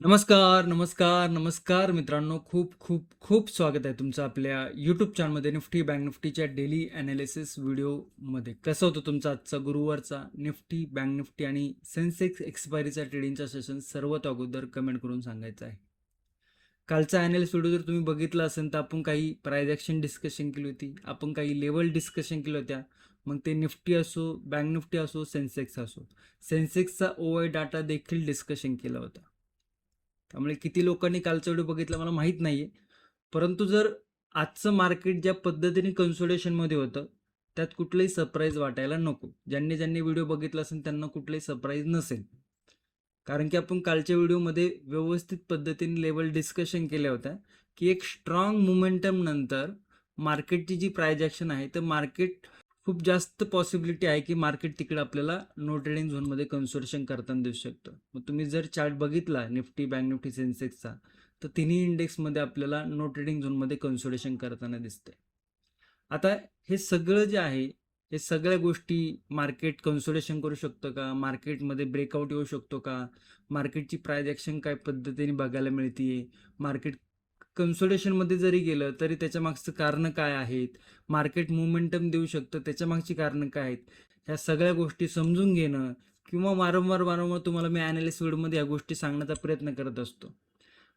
नमस्कार, नमस्कार, नमस्कार मित्रांनो. खूप खूप खूप स्वागत आहे तुमचं आपल्या यूट्यूब चॅनलमध्ये निफ्टी बँक निफ्टीच्या डेली ॲनालिसिस व्हिडिओमध्ये. कसं होतं तुमचा आजचा गुरुवारचा निफ्टी बँक निफ्टी आणि सेन्सेक्स एक्सपायरीचा ट्रेडिंगचा सेशन सर्वात अगोदर कमेंट करून सांगायचं आहे. कालचा ॲनालिसिस व्हिडिओ जर तुम्ही बघितला असेल तर आपण काही प्राइस ॲक्शन डिस्कशन केली होती, आपण काही लेवल डिस्कशन केल्या होत्या. मग ते निफ्टी असो, बँक निफ्टी असो, सेन्सेक्स असो. सेन्सेक्सचा OI डाटा देखील डिस्कशन केला होता. त्यामुळे किती लोकांनी कालचा व्हिडिओ बघितला मला माहीत नाहीये. परंतु जर आजचं मार्केट ज्या पद्धतीने कन्सोलिडेशनमध्ये होतं, त्यात कुठलंही सरप्राईज वाटायला नको. ज्यांनी ज्यांनी व्हिडिओ बघितला असेल त्यांना कुठलंही सरप्राईज नसेल. कारण की आपण कालच्या व्हिडिओमध्ये व्यवस्थित पद्धतीने लेवल डिस्कशन केल्या होत्या, की एक स्ट्रॉंग मोमेंटम नंतर मार्केटची जी प्राइस ॲक्शन आहे, तर मार्केट खूप जास्त पॉसिबिलिटी आहे की मार्केट तिकडे आपल्याला नो ट्रेडिंग झोनमध्ये कन्सोलिडेशन करताना दिसू शकतं. मग तुम्ही जर चार्ट बघितला निफ्टी, बँक निफ्टी, सेन्सेक्सचा, तर तिन्ही इंडेक्समध्ये आपल्याला नो ट्रेडिंग झोनमध्ये कन्सोलिडेशन करताना दिसतंय. आता हे सगळं जे आहे, हे सगळ्या गोष्टी मार्केट कन्सोलिडेशन करू शकतं का? मार्केटमध्ये ब्रेकआउट येऊ शकतो का? मार्केटची प्राइस ॲक्शन काय पद्धतीने बघायला मिळतीये? मार्केट कन्सोलिडेशनमध्ये जरी गेलं तरी त्याच्या मागचं कारणं काय आहेत? मार्केट मोमेंटम देऊ शकतं, त्याच्या मागची कारणं काय आहेत? ह्या सगळ्या गोष्टी समजून घेणं किंवा वारंवार तुम्हाला मी ॲनालिसिस व्हिडिओमध्ये या गोष्टी सांगण्याचा प्रयत्न करत असतो.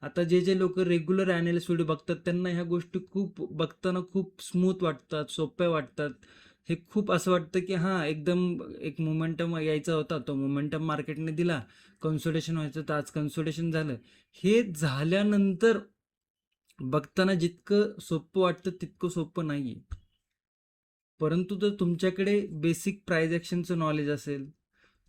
आता जे लोक रेग्युलर ॲनालिसिस व्हिडिओ बघतात त्यांना ह्या गोष्टी खूप बघताना खूप स्मूथ वाटतात, सोप्या वाटतात. हे खूप असं वाटतं की हां, एकदम एक मोमेंटम यायचा होता, तो मोमेंटम मार्केटने दिला. कन्सोलिडेशन व्हायचं तर आज कन्सोलिडेशन झालं. हे झाल्यानंतर बघताना जितकं सोपं वाटतं तितकं सोपं नाहीये. परंतु जर तुमच्याकडे बेसिक प्राइस ॲक्शनचं नॉलेज असेल,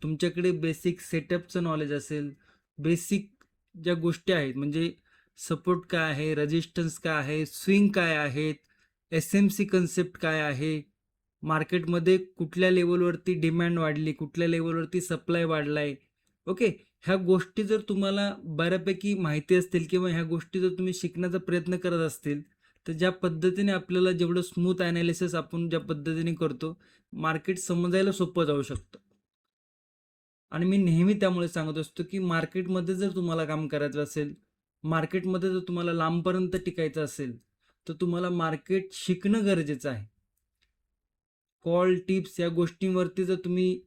तुमच्याकडे बेसिक सेटअपचं नॉलेज असेल, बेसिक ज्या गोष्टी आहेत म्हणजे सपोर्ट काय आहे, रेजिस्टन्स काय आहे, स्विंग काय आहेत, SMC कन्सेप्ट काय आहे, मार्केटमध्ये कुठल्या लेवलवरती डिमांड वाढली, कुठल्या लेवलवरती सप्लाय वाढलाय. ओके, ह्या गोष्टी जर तुम्हाला बऱ्यापैकी माहिती असतील किंवा ह्या गोष्टी जर तुम्ही शिकण्याचा प्रयत्न करत असतील, तर ज्या पद्धतीने आपल्याला जेवढं स्मूथ ॲनालिसिस आपण ज्या पद्धतीने करतो, मार्केट समजायला सोपं जाऊ शकतं. आणि मी नेहमी त्यामुळे सांगत असतो, की मार्केटमध्ये जर तुम्हाला काम करायचं असेल, मार्केटमध्ये जर तुम्हाला लांबपर्यंत टिकायचं असेल, तर तुम्हाला मार्केट शिकणं गरजेचं आहे. कॉल, टिप्स या गोष्टींवरती जर तुम्ही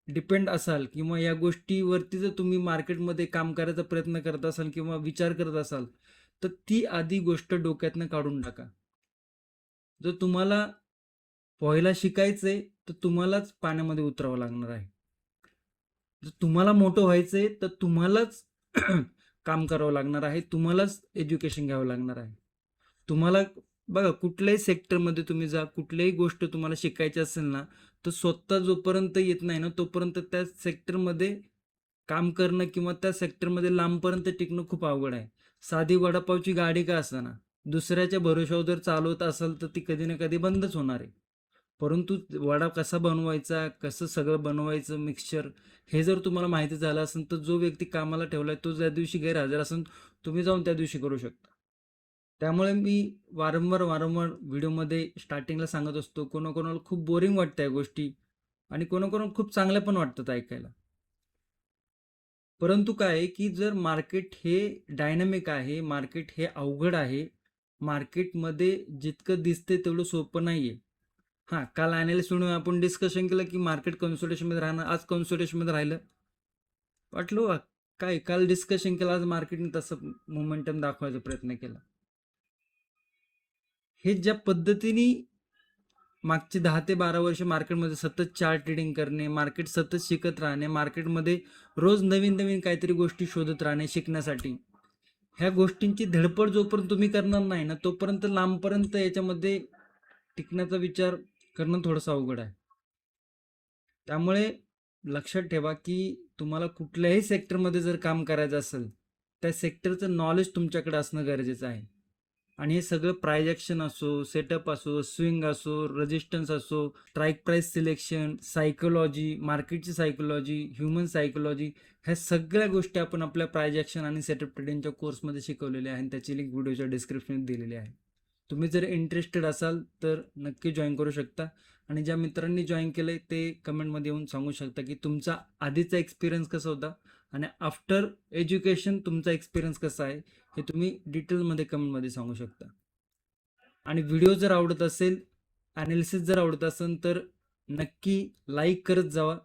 डिपेंड असाल किंवा या गोष्टीवरती जर तुम्ही मार्केटमध्ये काम करायचा प्रयत्न करत असाल किंवा विचार करत असाल, तर ती आधी गोष्ट डोक्यातनं काढून टाका. जर तुम्हाला पोहायला शिकायचंय, तर तुम्हालाच पाण्यामध्ये उतरावं लागणार आहे. जर तुम्हाला मोठं व्हायचंय, तर तुम्हालाच काम करावं लागणार आहे. तुम्हालाच एज्युकेशन घ्यावं लागणार आहे. तुम्हाला बघा कुठल्याही सेक्टरमध्ये तुम्ही जा, कुठलीही गोष्ट तुम्हाला शिकायची असेल ना, तर स्वतः जोपर्यंत येत नाही ना, तोपर्यंत त्या सेक्टरमध्ये काम करणं किंवा त्या सेक्टरमध्ये लांबपर्यंत टिकणं खूप अवघड आहे. साधी वडापावची गाडी का असेना, दुसऱ्याच्या भरोश्यावर जर चालवत असाल, तर ती कधी ना कधी बंदच होणार आहे. परंतु वडा कसा बनवायचा, कसं सगळं बनवायचं मिक्सचर, हे जर तुम्हाला माहिती झालं असेल, तर जो व्यक्ती कामाला ठेवलाय तो ज्या दिवशी गैरहजर असेल, तुम्ही जाऊन त्या दिवशी करू शकता. त्यामुळे मी वारंवार व्हिडिओमध्ये स्टार्टिंगला सांगत असतो, कोणाकोणाला खूप बोरिंग वाटतं या गोष्टी आणि कोणाकोणाला खूप चांगल्या पण वाटतात ऐकायला. परंतु काय आहे, की जर मार्केट हे डायनॅमिक आहे, मार्केट हे अवघड आहे, मार्केटमध्ये जितकं दिसतंय तेवढं सोपं नाहीये. हां, काल ॲनालिस्ट म्हणून आपण डिस्कशन केलं, की मार्केट कन्सोलिडेशनमध्ये राहणार. आज कन्सोलिडेशनमध्ये राहिलं. वाटलं वा, काय काल डिस्कशन केलं, आज मार्केटने तसं मोमेंटम दाखवायचा प्रयत्न केला. हे ज्या पद्धतीने मागची 10 ते 12 वर्ष मार्केटमध्ये सतत चार्ट ट्रेडिंग करणे, मार्केट सतत शिकत राहणे, मार्केटमध्ये रोज नवीन काहीतरी गोष्टी शोधत राहणे शिकण्यासाठी. ह्या गोष्टींची धडपड जोपर्यंत तुम्ही करणार नाही ना, तोपर्यंत लांबपर्यंत याच्यामध्ये टिकण्याचा विचार करणं थोडंसं अवघड आहे. त्यामुळे लक्षात ठेवा, की तुम्हाला कुठल्याही सेक्टरमध्ये जर काम करायचं असेल, त्या सेक्टरचं नॉलेज तुमच्याकडे असणं गरजेचं आहे. आणि हे सगळं प्राइस ॲक्शन असो, सेटअप असो, स्विंग असो, रेजिस्टन्स असो, स्ट्राईक प्राइस सिलेक्शन, सायकोलॉजी, मार्केटची सायकोलॉजी, ह्युमन सायकोलॉजी, ह्या सगळ्या गोष्टी आपण आपल्या प्राइस ॲक्शन आणि सेटअप ट्रेडिंगच्या कोर्समध्ये शिकवलेल्या आहे आणि त्याची लिंक व्हिडिओच्या डिस्क्रिप्शनमध्ये दिलेली आहे. तुम्ही जर इंटरेस्टेड असाल तर नक्की जॉईन करू शकता आणि ज्या मित्रांनी जॉईन केलं आहे ते कमेंटमध्ये येऊन सांगू शकता की तुमचा आधीचा एक्सपिरियन्स कसा होता आणि आफ्टर एज्युकेशन तुमचा एक्सपिरियन्स कसा आहे हे तुम्ही डिटेलमध्ये कमेंटमध्ये सांगू शकता. आणि व्हिडिओ जर आवडत असेल, ॲनालिसिस जर आवडत असेल तर नक्की लाईक करत जावा,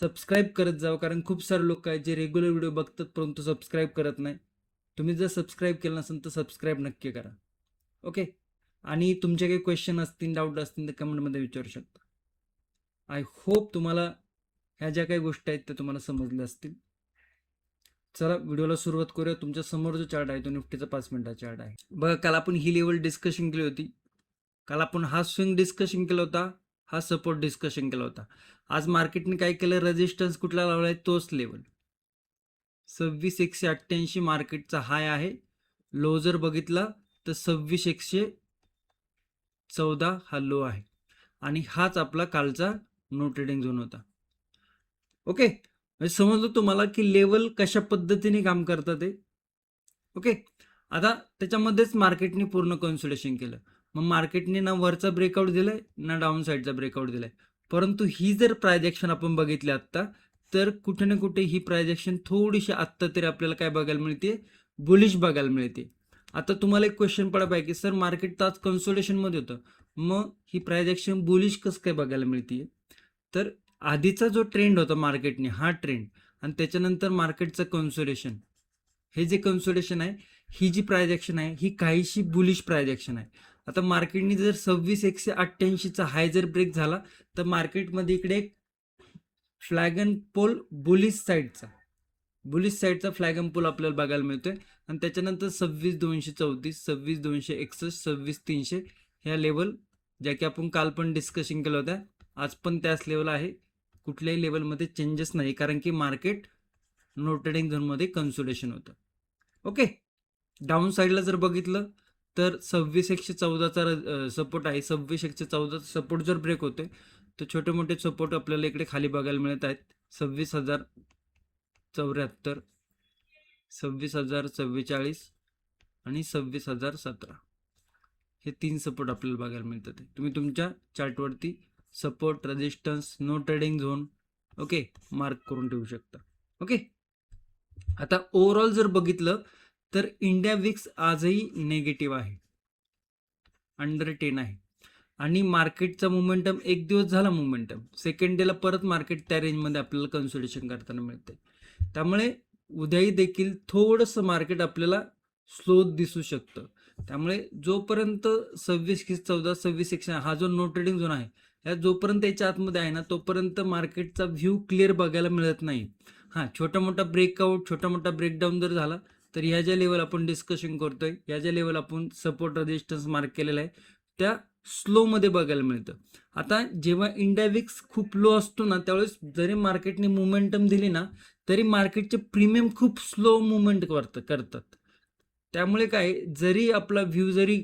सबस्क्राईब करत जावा, कारण खूप सारे लोक आहेत जे रेग्युलर व्हिडिओ बघतात परंतु सबस्क्राईब करत नाही. तुम्ही जर सबस्क्राईब केलं नसेल तर सबस्क्राईब नक्की करा. ओके. आणि तुमचे काही क्वेश्चन असतील, डाऊट असतील तर कमेंटमध्ये विचारू शकता. आय होप तुम्हाला ह्या ज्या काही गोष्टी आहेत त्या तुम्हाला समजल्या असतील. चला व्हिडिओला सुरुवात करूया. तुमच्या समोर जो चार्ट आहे तो निफ्टीचा 5 मिनिटाचा चार्ट आहे. बघा, काल आपण ही लेवल डिस्कशन केली होती. काल आपण हा स्विंग डिस्कशन केला होता, हा सपोर्ट डिस्कशन केला होता. आज मार्केटने काय केलं, रेजिस्टन्स कुठला लावलाय, तोच लेवल 26,188 मार्केटचा हाय आहे. लो जर बघितला तर 26,114 हा लो आहे आणि हाच आपला कालचा नो ट्रेडिंग झोन होता. ओके, म्हणजे समजलं तुम्हाला की लेवल कशा पद्धतीने काम करतात ते. ओके, आता त्याच्यामध्येच मार्केटने पूर्ण कन्सोलिडेशन केलं. मग मार्केटने ना वरचा ब्रेकआउट दिलाय ना डाऊन साईडचा ब्रेकआउट दिलाय, परंतु ही जर प्रायजेक्शन आपण बघितली आत्ता तर कुठे ना कुठे ही प्रायजेक्शन थोडीशी आत्ता तरी आपल्याला काय बघायला मिळते, बुलिश बघायला मिळते. आता तुम्हाला एक क्वेश्चन पडा पाहिजे की सर मार्केट तर आज कन्सोलिडेशन मध्ये होतं, मग ही प्रायजेक्शन बुलिश कसं काय बघायला मिळते. तर आधीचा जो ट्रेंड होता मार्केटने, हा ट्रेंड आणि त्याच्यानंतर मार्केटचं कन्सोलिडेशन, हे जे कन्सोलिडेशन आहे, ही जी प्रायजेक्शन आहे ही काहीशी बुलिश प्रायजेक्शन आहे. आता मार्केटने जर 26,188चा हाय जर ब्रेक झाला तर मार्केटमध्ये इकडे एक फ्लॅग अँड पोल बुलिश साईडचा फ्लॅग अँड पोल आपल्याला बघायला मिळतोय आणि त्याच्यानंतर 26,234, 26,261, 26,300 ह्या लेवल ज्या की आपण काल पण डिस्कशन केलं होत्या, आज पण त्याच लेवल आहे. कुठल्याही लेवलमध्ये चेंजेस नाही, कारण की मार्केट नो ट्रेडिंग झोनमध्ये कन्सोलिडेशन होतं. ओके, डाऊन साईडला जर बघितलं तर 26,114चा सपोर्ट आहे. 26,114 सपोर्ट जर ब्रेक होतोय तर छोटे मोठे सपोर्ट आपल्याला इकडे खाली बघायला मिळत आहेत. 26,074, 26,044 आणि 26,017 हे 3 सपोर्ट आपल्याला बघायला मिळतात. तुम्ही तुमच्या चार्टवरती support, resistance, no trading zone okay mark करून ठेवू शकता. ओके, आता ओव्हरऑल जर बघितलं तर इंडिया विक्स आजही नेगेटिव्ह आहे, अंडर 10 आहे आणि मार्केटचा मोमेंटम एक दिवस झाला, मोमेंटम सेकंड डेला परत मार्केट त्या रेंजमध्ये आपल्याला कन्सोलिडेशन करताना मिळते. त्यामुळे उद्याही देखील थोडंसं मार्केट आपल्याला स्लो दिसू शकतं. त्यामुळे जोपर्यंत 26,14, 26,100 हा जो नो ट्रेडिंग झोन आहे, ह्या जोपर्यंत याच्या आतमध्ये आहे ना तोपर्यंत मार्केटचा व्ह्यू क्लिअर बघायला मिळत नाही. हां, छोटा मोठा ब्रेकआउट, छोटा मोठा ब्रेकडाऊन जर झाला तर ह्या ज्या लेवल आपण डिस्कशन करतोय, ह्या ज्या लेवल आपण सपोर्ट रेजिस्टन्स मार्क केलेला आहे त्या स्लोमध्ये बघायला मिळतं. आता जेव्हा इंडिया विक्स खूप लो असतो ना त्यावेळेस जरी मार्केटने मोमेंटम दिली ना तरी मार्केटचे प्रीमियम खूप स्लो मुवमेंट करतात. त्यामुळे काय, जरी आपला व्ह्यू जरी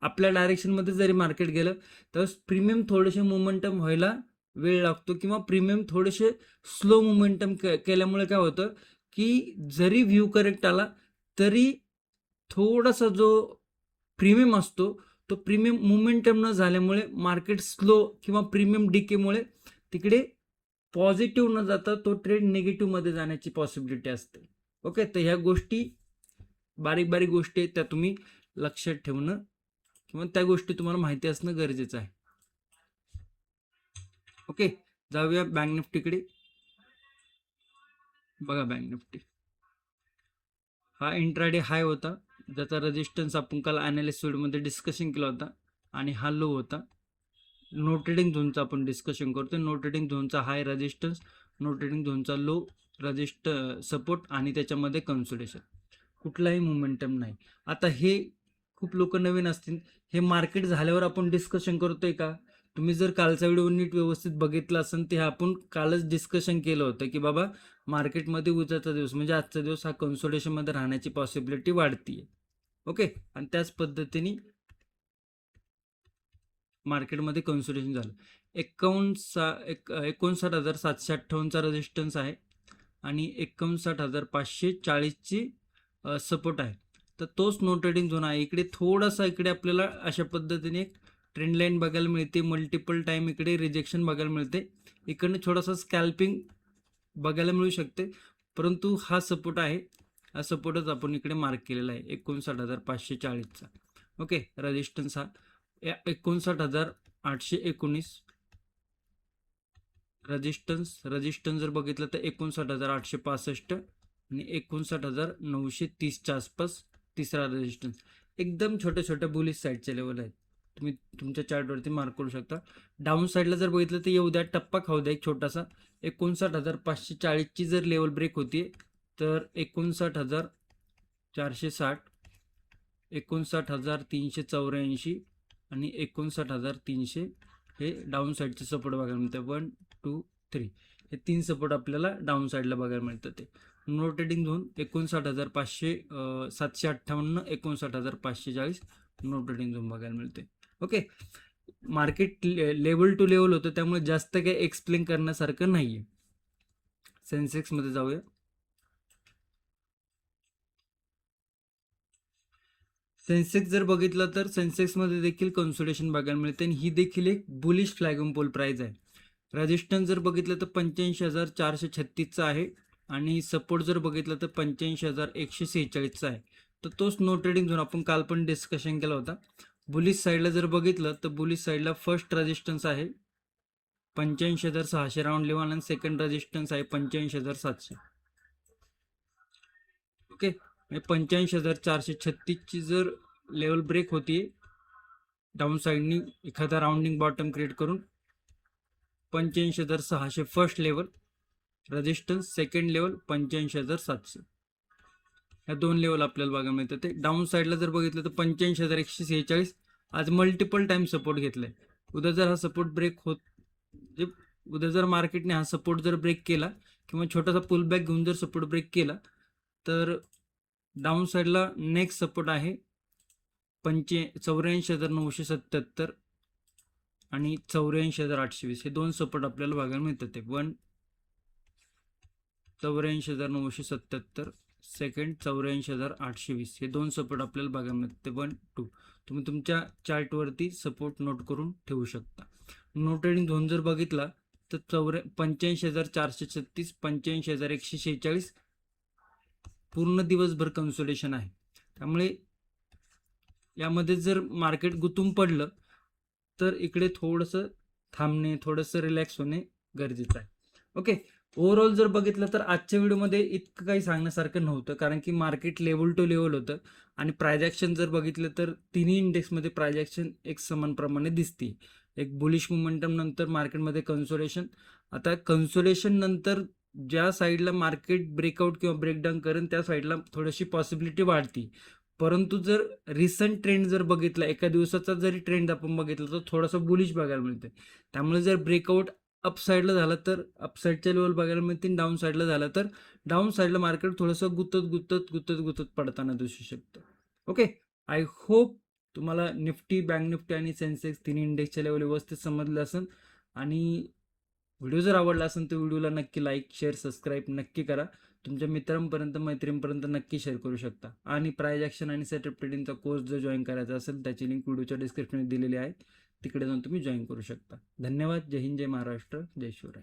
आपल्या डायरेक्शनमध्ये जरी मार्केट गेलं तर प्रीमियम थोडेसे मोमेंटम व्हायला वेळ लागतो किंवा प्रीमियम थोडेसे स्लो मोमेंटम केल्यामुळे काय होतं की जरी व्ह्यू करेक्ट आला तरी थोडासा जो प्रीमियम असतो तो प्रीमियम मोमेंटम न झाल्यामुळे मार्केट स्लो किंवा प्रीमियम डिकेमुळे तिकडे पॉझिटिव्ह न जाता तो ट्रेंड निगेटिव्हमध्ये जाण्याची पॉसिबिलिटी असते. ओके, तर ह्या गोष्टी बारीक बारीक गोष्टी आहेत त्या तुम्ही लक्षात ठेवणं किंवा त्या गोष्टी तुम्हाला माहिती असणं गरजेचं आहे. ओके, जाऊया बँक निफ्टीकडे. बघा बँक निफ्टी हा इंट्राडे हाय होता ज्याचा रेजिस्टन्स आपण काल ॲनालिसिस व्हिडिओमध्ये डिस्कशन केला होता आणि हा लो होता. नो ट्रेडिंग झोनचा आपण डिस्कशन करतोय. नो ट्रेडिंग झोनचा हाय रेजिस्टन्स, नो ट्रेडिंग झोनचा लो सपोर्ट आणि त्याच्यामध्ये कन्सोलिडेशन, कुठलाही मोमेंटम नाही. आता हे खूप लोक नवीन असतील, हे मार्केट झाल्यावर आपण डिस्कशन करतोय का? तुम्ही जर कालचा व्हिडिओ नीट व्यवस्थित बघितला असेल ते आपण कालच डिस्कशन केलं होतं की बाबा मार्केटमध्ये उद्याचा दिवस म्हणजे आजचा दिवस हा कन्सोलिडेशनमध्ये राहण्याची पॉसिबिलिटी वाढतीये. ओके, आणि त्याच पद्धतीने मार्केटमध्ये कन्सोलिडेशन झालं. 59,758चा रेजिस्टन्स आहे आणि 59,540ची सपोर्ट आहे. तर तोच नो ट्रेडिंग झोन आहे. इकडे थोडासा इकडे आपल्याला अशा पद्धतीने एक ट्रेंड लाईन बघायला मिळते, मल्टिपल टाइम इकडे रिजेक्शन बघायला मिळते. इकडनं थोडासा स्कॅल्पिंग बघायला मिळू शकते, परंतु हा सपोर्ट आहे, हा सपोर्टच आपण इकडे मार्क केलेला आहे 59,540चा. ओके, रेजिस्टन्स हा 59,819. रेजिस्टन्स जर बघितलं तर 59,865 आणि 59,930च्या आसपास तिसरा रेजिस्टन्स. एकदम छोट्या छोट्या बुलिश साईडचे लेवल आहेत, तुम्ही तुमच्या चार्टवरती मार्क करू शकता. डाऊन साईडला जर बघितलं तर येऊ द्या, टप्पा खाऊ द्या एक छोटासा. 59,540ची जर लेवल ब्रेक होती तर 59,460, 59,384 आणि 59,300 हे डाऊन साईडचे सपोर्ट बघायला मिळते. 1 2 3 हे 3 सपोर्ट आपल्याला डाऊन साईडला बघायला मिळतं. ते no trading zone 758, 59,540 no trading zone बघायला मिळते. Okay, market level to level होतं, त्यामुळे जास्त काही एक्सप्लेन करण्यासारखं नाहीये. सेन्सेक्समध्ये जाऊया. सेन्सेक्स जर बघितलं तर सेन्सेक्समध्ये देखील कन्सोलिडेशन बघायला मिळते आणि ही देखील एक bullish flag on pole price आहे. रेजिस्टन्स जर बघितलं तर 85,436चा आहे आणि सपोर्ट जर बघितलं तर 85,146चा आहे. तर तोच नो ट्रेडिंग झोन आपण काल पण डिस्कशन केला होता. बुलिश साईडला जर बघितलं तर बुलिश साईडला फर्स्ट रेजिस्टन्स आहे 85,600 राऊंड लेवल आणि सेकंड रेजिस्टन्स आहे 85,700. ओके, 85,436ची जर लेवल ब्रेक होती डाऊन साईडनी एखादा राऊंडिंग बॉटम क्रिएट करून 85,600 first level resistance, second level 85,700, ह्या दोन लेवल आपल्याला बघायला मिळतात. ते डाऊन साईडला जर बघितलं तर 85,146 आज मल्टिपल टाइम सपोर्ट घेतलाय. उद्या जर हा सपोर्ट ब्रेक होत म्हणजे उद्या जर मार्केटने हा सपोर्ट जर ब्रेक केला किंवा छोटासा पुल बॅक घेऊन जर सपोर्ट ब्रेक केला तर डाऊन साईडला नेक्स्ट सपोर्ट आहे 84,977 आणि 84,820 हे दोन सपोर्ट आपल्याला बघायला मिळतात. ते 84,977, सेकंड 84,820 हे दोन सपोर्ट आपल्याला बघायला मिळते. 1 2 तुम्ही तुमच्या चार्टवरती सपोर्ट नोट करून ठेवू शकता. नो ट्रेडिंग झोन जर बघितला तर 85,436, 85,146 पूर्ण दिवसभर कन्सोलिडेशन आहे. त्यामुळे यामध्ये जर मार्केट गुंतून पडलं तर इकडे थोडंसं थांबणे, थोडंसं रिलॅक्स होणे गरजेचं आहे. ओके, ओव्हरऑल जर बघितलं तर आजच्या व्हिडिओमध्ये इतकं काही सांगण्यासारखं नव्हतं, कारण की मार्केट लेवल टू लेवल होतं आणि प्राइस ॲक्शन जर बघितलं तर तिन्ही इंडेक्समध्ये प्राइस ॲक्शन एक समान प्रमाणे दिसते. एक बुलिश मोमेंटम नंतर मार्केटमध्ये कन्सोलिडेशन. आता कन्सोलिडेशन नंतर ज्या साईडला मार्केट ब्रेकआउट किंवा ब्रेकडाऊन करेल त्या साईडला थोडीशी पॉसिबिलिटी वाढती. परंतु जर रिसंट ट्रेंड जर बघितला, एका दिवसाचा जरी ट्रेंड आपण बघितला तर थोडासा बुलिश बघायला मिळते. त्यामुळे जर ब्रेकआउट अप साईडला झाला तर अप साईडच्या लेवल बघायला मिळतील, डाऊन साईडला झाला तर डाऊन साईडला मार्केट थोडंसं गुतत पडताना दिसू शकतं. ओके, आय होप तुम्हाला निफ्टी, बँक निफ्टी आणि सेन्सेक्स तिन्ही इंडेक्सच्या लेवल व्यवस्थित समजलं असेल. आणि व्हिडिओ जर आवडला असेल तर व्हिडिओला नक्की लाईक, शेअर, सबस्क्राईब नक्की करा. तुमच्या मित्रांपर्यंत, मैत्रिणींपर्यंत नक्की शेअर करू शकता. आणि प्राइस ॲक्शन आणि सेटअप ट्रेडिंगचा कोर्स जर जॉईन करायचा असेल त्याची लिंक व्हिडिओच्या डिस्क्रिप्शनमध्ये दिलेली आहे, तिकडे जाऊन तुम्ही जॉईन करू शकता. धन्यवाद. जय हिंद, जय महाराष्ट्र, जय शिवराय.